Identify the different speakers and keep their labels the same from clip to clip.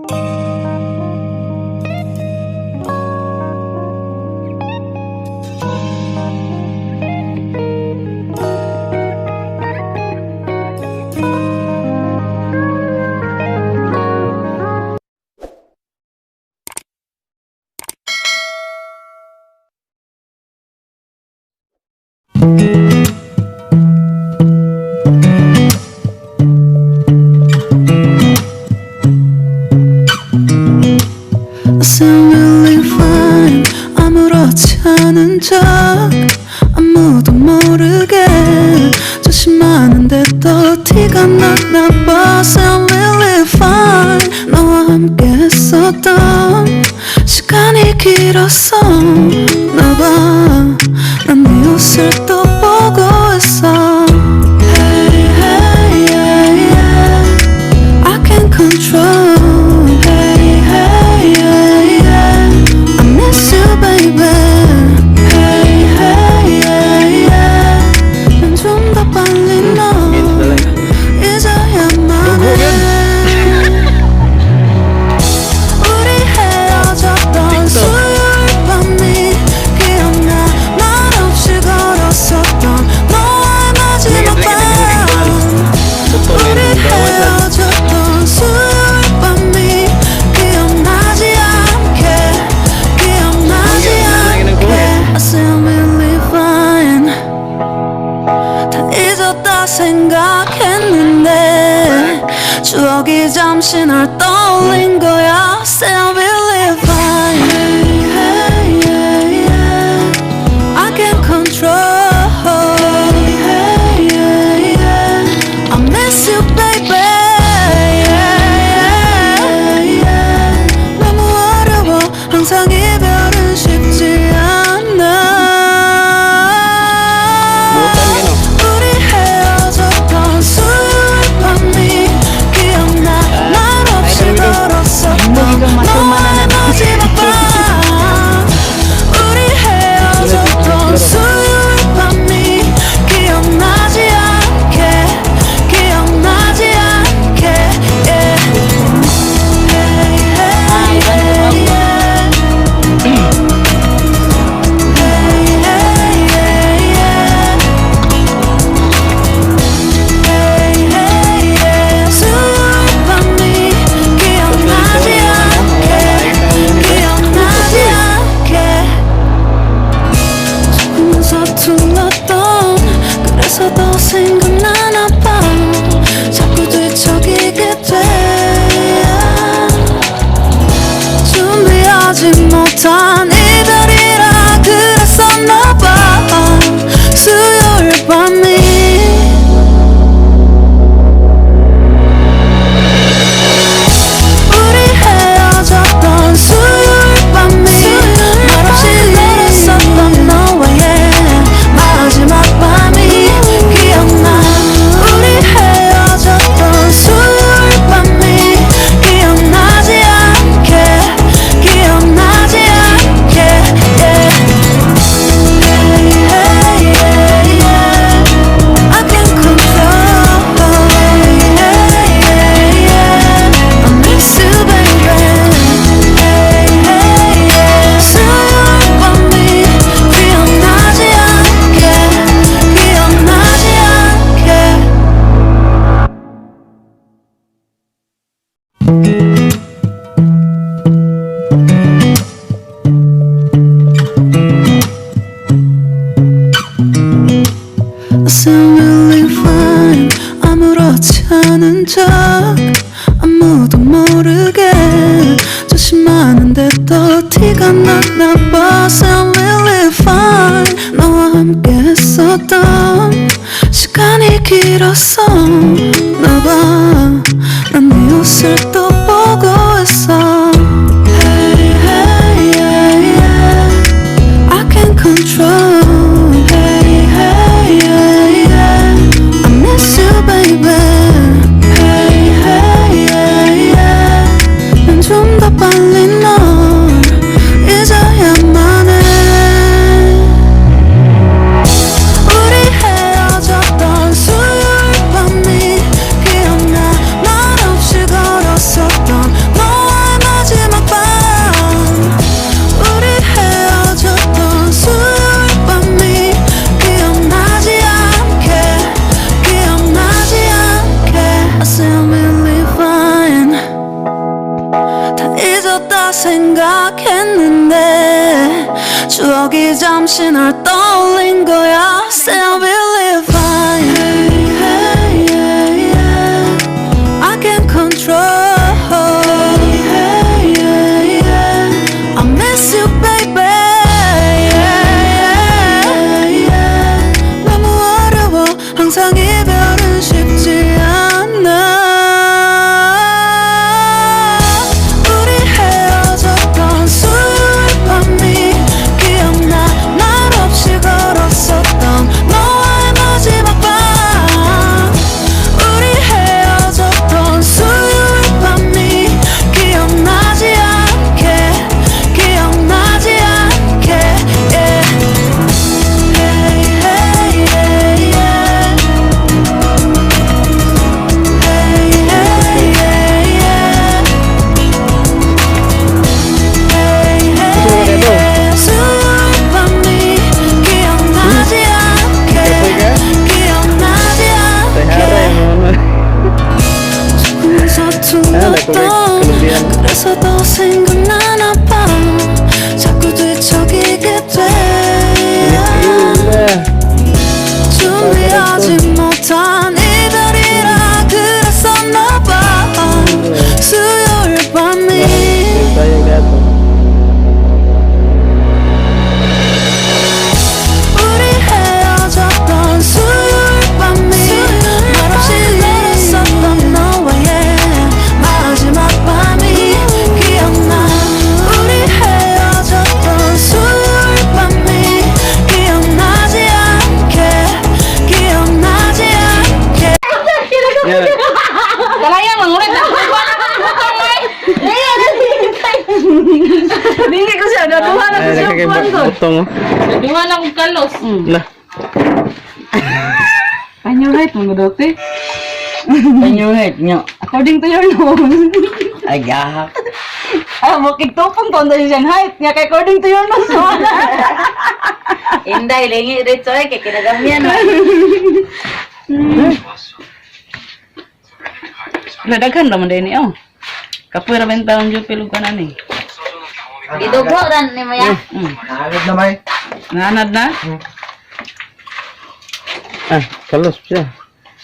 Speaker 1: I seem really fine. 아무렇지 않은 척 아무도 모르게 조심하는데 또 티가 났나 봐. Seem really fine. 너와 함께 했었던 시간이 길었어 나봐. 난 네 옷을 또 보고 있어. Hey, hey, yeah, yeah. I can't control. Hey, hey, yeah, yeah. I miss you, baby. Hey, hey, yeah, yeah. 난 좀 더 빨리 너 잊어야만 해. 우리 헤어졌던 수요일 밤이 기억나. 말없이 걸었었던 너와의 마지막 밤. 우리 헤어졌던 수요일 밤이 기억나지 않게 I seem really fine. 다 잊었다 생각했는데 추억이 잠시 널 떠올린 거야. Seem really fine. Hey, yeah, yeah. I can't control. Hey, yeah, yeah. I miss you, baby. Yeah, yeah, yeah. 너무 어려워. 항상 이별은 쉽지 않아. 우리 헤어졌던 수요일 밤이 기억나. 말없이 걸었었던 너와의 마지막 밤. 우리 헤어졌던 수요일 밤이 기억나지 않게 yeah. Hey, hey, hey, yeah. 그래서 더 생각나나 봐. 자꾸 뒤척이게 돼. 준비하지 못한 이별이라 그랬었나 봐. 수요일 밤이 우리 헤어졌던 수요일 밤이 말없이 걸었었던 너와의 마지막 밤이 기억나. 우리 헤어졌던 수요일 밤이 기억나지 않게 yeah. Hey, hey, yeah, yeah. I can't control. Hey, hey, yeah. I miss you, baby. Hey, hey, yeah. 수요일 밤이 기억나지 않게 I seem really fine. 아무렇지 않은 척 아무도 모르게 조심하는데 또 티가 났나 봐. Seem really fine. 너와 함께 했었던 시간이 길었어 나봐. 난 네 옷을 또 보고 있어. Hey, hey, yeah, yeah. I can't control. Hey, hey, yeah, yeah. I miss you, baby. Hey, hey, yeah, yeah. 난 좀 더 빨리 널 잊어야만 해. 우리 헤어졌던 수요일 밤 거라 생각했는데 추억이 잠시 널 떠올린 거야. Still believe fine. Hey, yeah, yeah. I can't control. Hey, yeah, yeah. I miss you, baby. Yeah, yeah. 너무 어려워. 항상 이별은 쉽지 않아. 그래서 더 생각나나 봐. 자꾸 뒤척이게 돼. 준비하지 못한 이별이라 그랬었나 봐. 수요일 밤이 우리 헤어졌던 수요일 밤이 말없이 내렸었던 너와의 마지막 밤이 기억나. 우리 헤어졌던 수요일 밤이 기억나지 않게.
Speaker 2: Kalayang lang ulit na. Hindi ko siya natuwa na ko siya buwan ko. Natuwa na kong kalos.
Speaker 3: Lah.
Speaker 2: Anyo right mo dote.
Speaker 3: Anyo nyo.
Speaker 2: According to your nose.
Speaker 3: Ay, gahak.
Speaker 2: Mo kitupon ko dahil siya height niya kay according to your nose.
Speaker 4: Inday, lingi dito eh, kaya kinagamyan.
Speaker 2: Ladaghan naman din niyo. Kapoy ra ben taong jud pilog kanan ni.
Speaker 4: Idugho ran ni Maya.
Speaker 3: Nalad na may.
Speaker 2: Nanad na.
Speaker 3: Ah, kalos siya.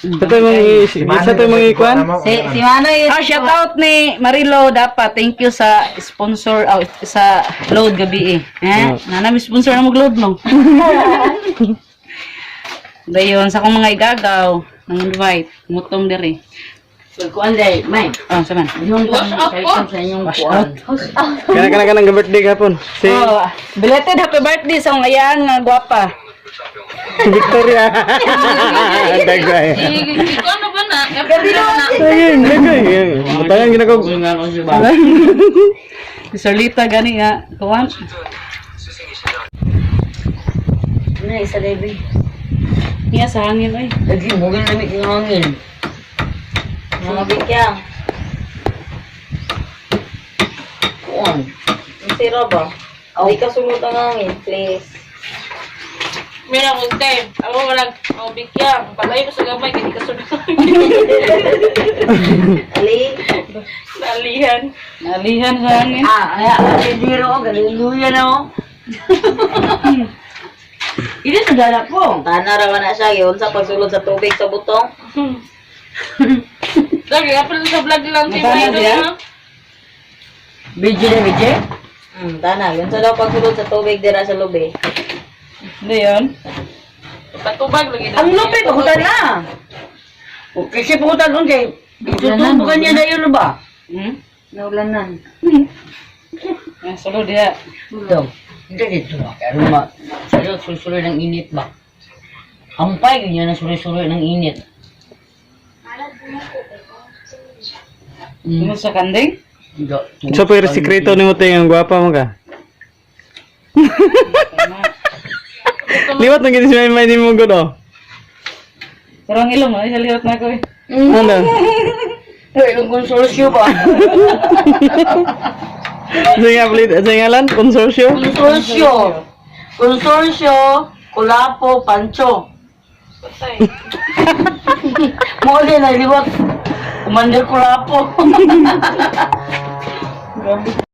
Speaker 3: Sa tayo mga ikuan?
Speaker 4: Si Manoy.
Speaker 2: Shout out ni Marilo dapat. Thank you sa sponsor sa load gabi Nami sponsor na mag-load no. Dayon sa akong mga igagaw nang invite mutom diri.
Speaker 4: Kuan day, may.
Speaker 2: Oh, saman.
Speaker 4: Yung wash up po. Sa inyong kuan.
Speaker 3: Kana birthday kapon. Si
Speaker 2: Belated happy birthday sa akong ayang nga gwapa.
Speaker 3: Victoria. Dagay.
Speaker 4: Ano ba na? Gabi na.
Speaker 3: Dagay. Matagang ginagaw.
Speaker 2: Salita gani nga kuan.
Speaker 4: Na isa baby.
Speaker 2: Niya sa hangin oy.
Speaker 4: Lagi mo gan lamig yung hangin. Mga bikyang. Kuan. Sira ba? Hindi ka sunod ang hangin, please.
Speaker 5: Mira, Monte, ako walang bikyang. Palay mo sa gamay, hindi ka sunod.
Speaker 4: Ali.
Speaker 5: Nalihan.
Speaker 2: Nalihan sa hangin.
Speaker 4: Kaya, Pedro, galiluya na ako. Ini segala po. Tanah rawan na siya, yun sa pagsulod sa tubig sa butong.
Speaker 5: Lagi, apel sa vlog lang si
Speaker 2: Matana
Speaker 5: Milo
Speaker 2: siya?
Speaker 5: na.
Speaker 4: Bidyo na, bidyo? Tanah, yun sa daw pagsulod sa tubig dira sa lubi.
Speaker 2: Hindi yun.
Speaker 5: Patubag lagi na.
Speaker 4: Ang lupi, pakutan na. Kasi pakutan nun kay, itutubukan niya na yun ba? Naulanan.
Speaker 2: Sulod diya.
Speaker 4: Ito. Hindi dito ba? Kaya naman, sa'yo sulisuloy ng init ba? Hampay, ganyan na sulisuloy ng init.
Speaker 2: Ano sa kanding?
Speaker 3: So pero sikreto ni mo tayo ang gwapa mo ka. Liwat na gini si may di mo gudo.
Speaker 2: Pero ang ilong mo, ay salihot na ko eh.
Speaker 3: Ano?
Speaker 4: Yung konsorsyo ba?
Speaker 3: Sa ngalan? Konsorsyo?
Speaker 4: Konsorsyo, Kulapo, Pancho.
Speaker 5: Patay.
Speaker 4: Muli na liwat. Commander Kulapo.
Speaker 2: Grabe.